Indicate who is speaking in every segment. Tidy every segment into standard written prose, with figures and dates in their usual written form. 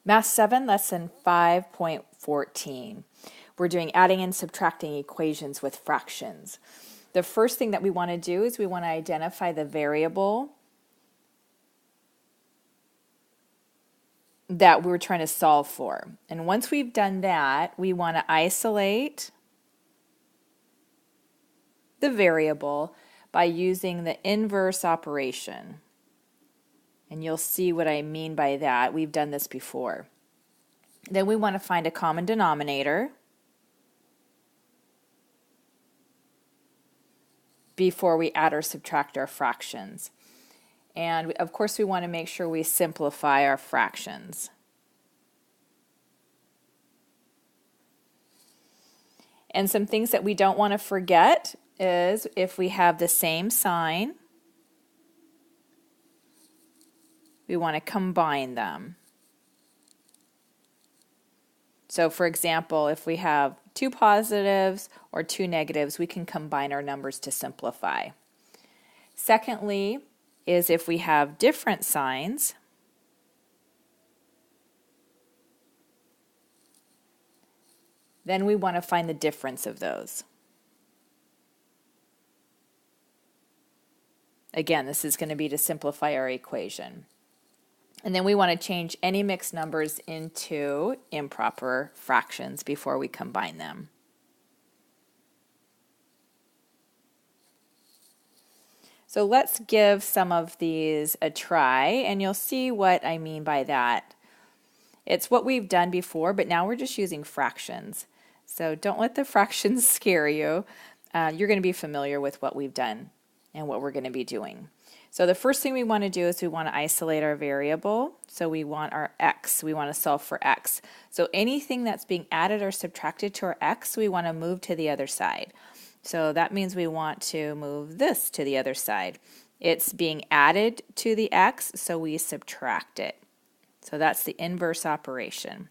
Speaker 1: Math 7, Lesson 5.14. We're doing adding and subtracting equations with fractions. The first thing that we want to do is we want to identify the variable that we're trying to solve for. And once we've done that, we want to isolate the variable by using the inverse operation. And you'll see what I mean by that. We've done this before. Then we want to find a common denominator before we add or subtract our fractions. And of course we want to make sure we simplify our fractions. And some things that we don't want to forget is if we have the same sign, we want to combine them. So for example, if we have two positives or two negatives, we can combine our numbers to simplify. Secondly, is if we have different signs, then we want to find the difference of those. Again, this is going to be to simplify our equation. And then we want to change any mixed numbers into improper fractions before we combine them. So let's give some of these a try, and you'll see what I mean by that. It's what we've done before, but now we're just using fractions. So don't let the fractions scare you. You're going to be familiar with what we've done and what we're going to be doing. So the first thing we want to do is we want to isolate our variable. So we want our x. We want to solve for x. So anything that's being added or subtracted to our x, we want to move to the other side. So that means we want to move this to the other side. It's being added to the x, so we subtract it. So that's the inverse operation.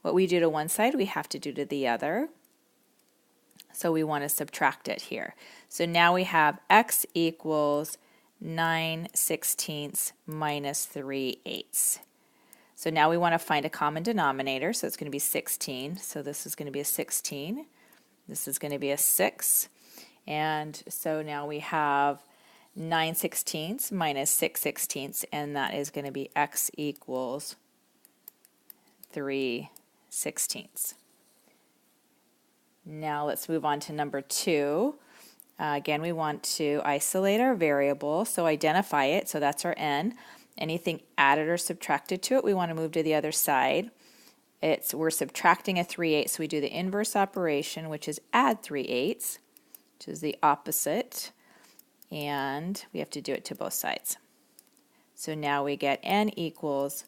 Speaker 1: What we do to one side, we have to do to the other. So we want to subtract it here. So now we have x equals 9/16 minus 3/8. So now we want to find a common denominator, so it's going to be 16. So this is going to be a 16. This is going to be a 6. And so now we have 9/16 minus 6/16, and that is going to be x equals 3/16. Now let's move on to number 2. Again, we want to isolate our variable, so identify it, so that's our n. Anything added or subtracted to it, we want to move to the other side. We're subtracting a 3/8, so we do the inverse operation, which is add 3/8, which is the opposite, and we have to do it to both sides. So now we get n equals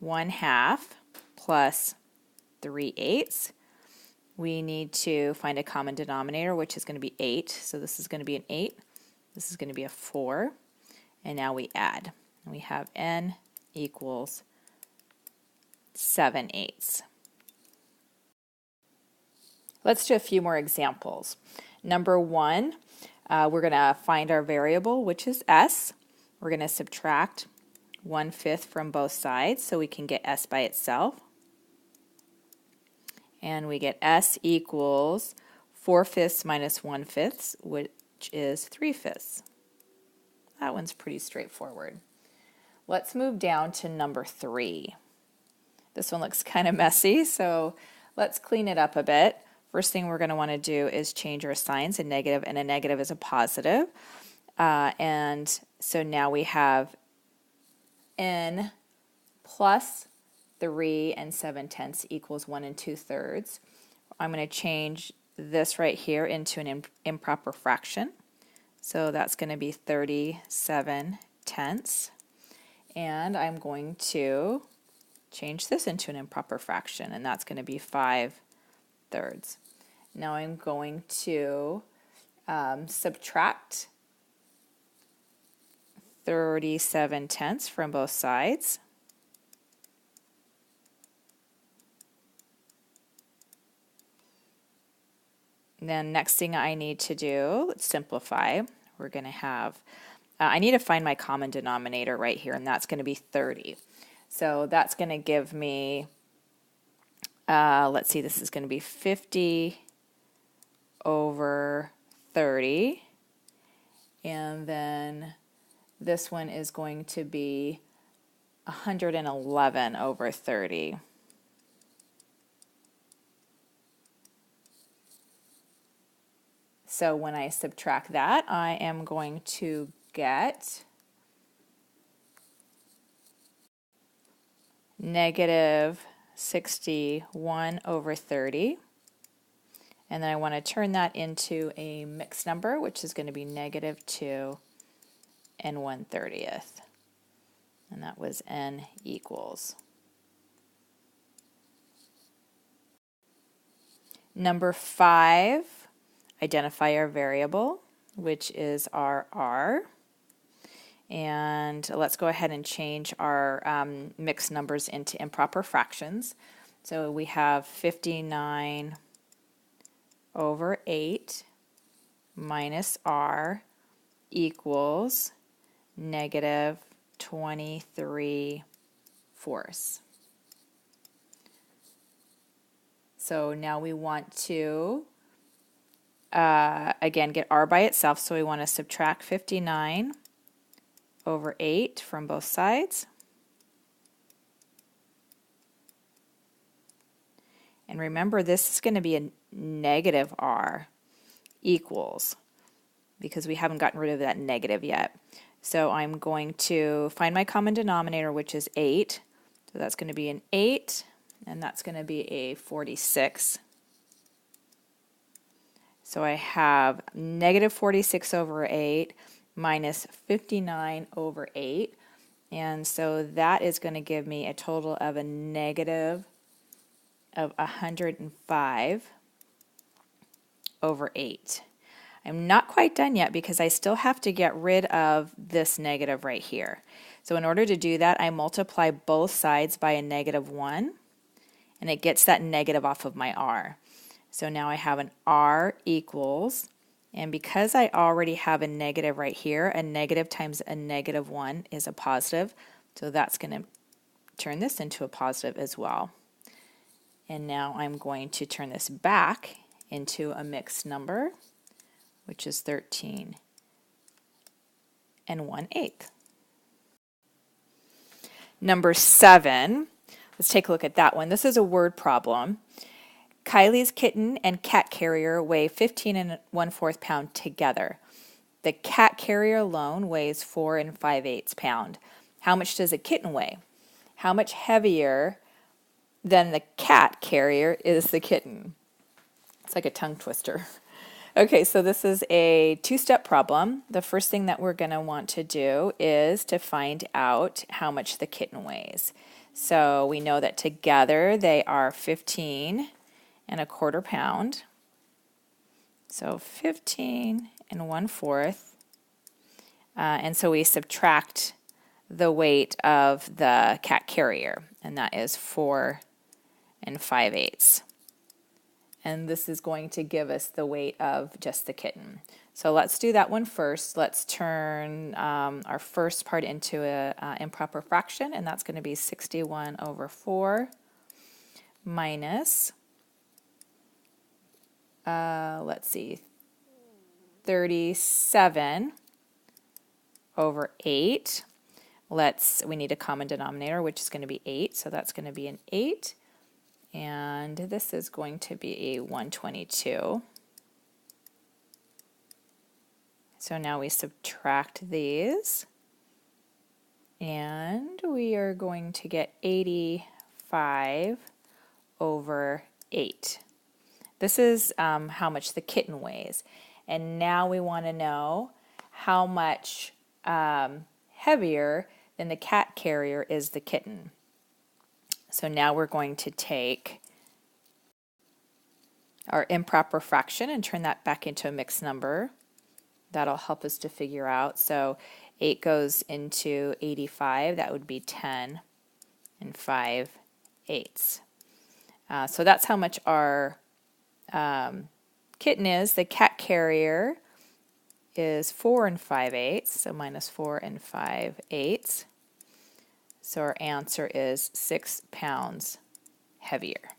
Speaker 1: 1/2 plus 3/8. We need to find a common denominator, which is going to be 8. So this is going to be an 8. This is going to be a 4. And now we add. We have n equals 7/8. Let's do a few more examples. Number 1, we're going to find our variable, which is s. We're going to subtract 1/5 from both sides so we can get s by itself. And we get s equals 4/5 minus 1/5, which is 3/5. That one's pretty straightforward. Let's move down to number 3. This one looks kind of messy, so let's clean it up a bit. First thing we're going to want to do is change our signs, a negative and a negative is a positive. And so now we have n plus 3 7/10 equals 1 2/3. I'm going to change this right here into an improper fraction. So that's going to be 37/10. And I'm going to change this into an improper fraction, and that's going to be 5/3. Now I'm going to subtract 37/10 from both sides. Then next thing I need to do, let's simplify. We're going to have, I need to find my common denominator right here, and that's going to be 30. So that's going to give me, let's see, this is going to be 50 over 30. And then this one is going to be 111 over 30. So when I subtract that, I am going to get negative 61 over 30. And then I want to turn that into a mixed number, which is going to be negative 2 and 1/30. And that was n equals. Number 5, identify our variable, which is our r. And let's go ahead and change our mixed numbers into improper fractions. So we have 59 over 8 minus r equals negative 23/4. So now we want to, again, get r by itself. So we want to subtract 59 over 8 from both sides. And remember, this is going to be a negative r equals, because we haven't gotten rid of that negative yet. So I'm going to find my common denominator, which is 8. So that's going to be an 8, and that's going to be a 46. So I have negative 46 over 8 minus 59 over 8. And so that is going to give me a total of a negative of 105 over 8. I'm not quite done yet because I still have to get rid of this negative right here. So in order to do that, I multiply both sides by a negative 1, and it gets that negative off of my r. So now I have an r equals, and because I already have a negative right here, a negative times a negative 1 is a positive, so that's going to turn this into a positive as well. And now I'm going to turn this back into a mixed number, which is 13 and 1/8. Number 7, let's take a look at that one. This is a word problem. Kylie's kitten and cat carrier weigh 15 and 1/4 pound together. The cat carrier alone weighs 4 and 5/8 pound. How much does a kitten weigh? How much heavier than the cat carrier is the kitten? It's like a tongue twister. Okay, so this is a two-step problem. The first thing that we're going to want to do is to find out how much the kitten weighs. So we know that together they are 15 and 1/4 pound. So 15 and 1/4. And so we subtract the weight of the cat carrier, and that is 4 and 5/8. And this is going to give us the weight of just the kitten. So let's do that one first. Let's turn our first part into an improper fraction, and that's going to be 61 over 4 minus, let's see, 37 over 8. We need a common denominator, which is going to be 8, so that's going to be an 8. And this is going to be a 122. So now we subtract these, and we are going to get 85 over 8. This is how much the kitten weighs. And now we want to know how much heavier than the cat carrier is the kitten. So now we're going to take our improper fraction and turn that back into a mixed number. That'll help us to figure out. So 8 goes into 85. That would be 10 and 5/8. So that's how much our kitten is. The cat carrier is 4 and 5/8, so minus 4 and 5/8. So our answer is 6 pounds heavier.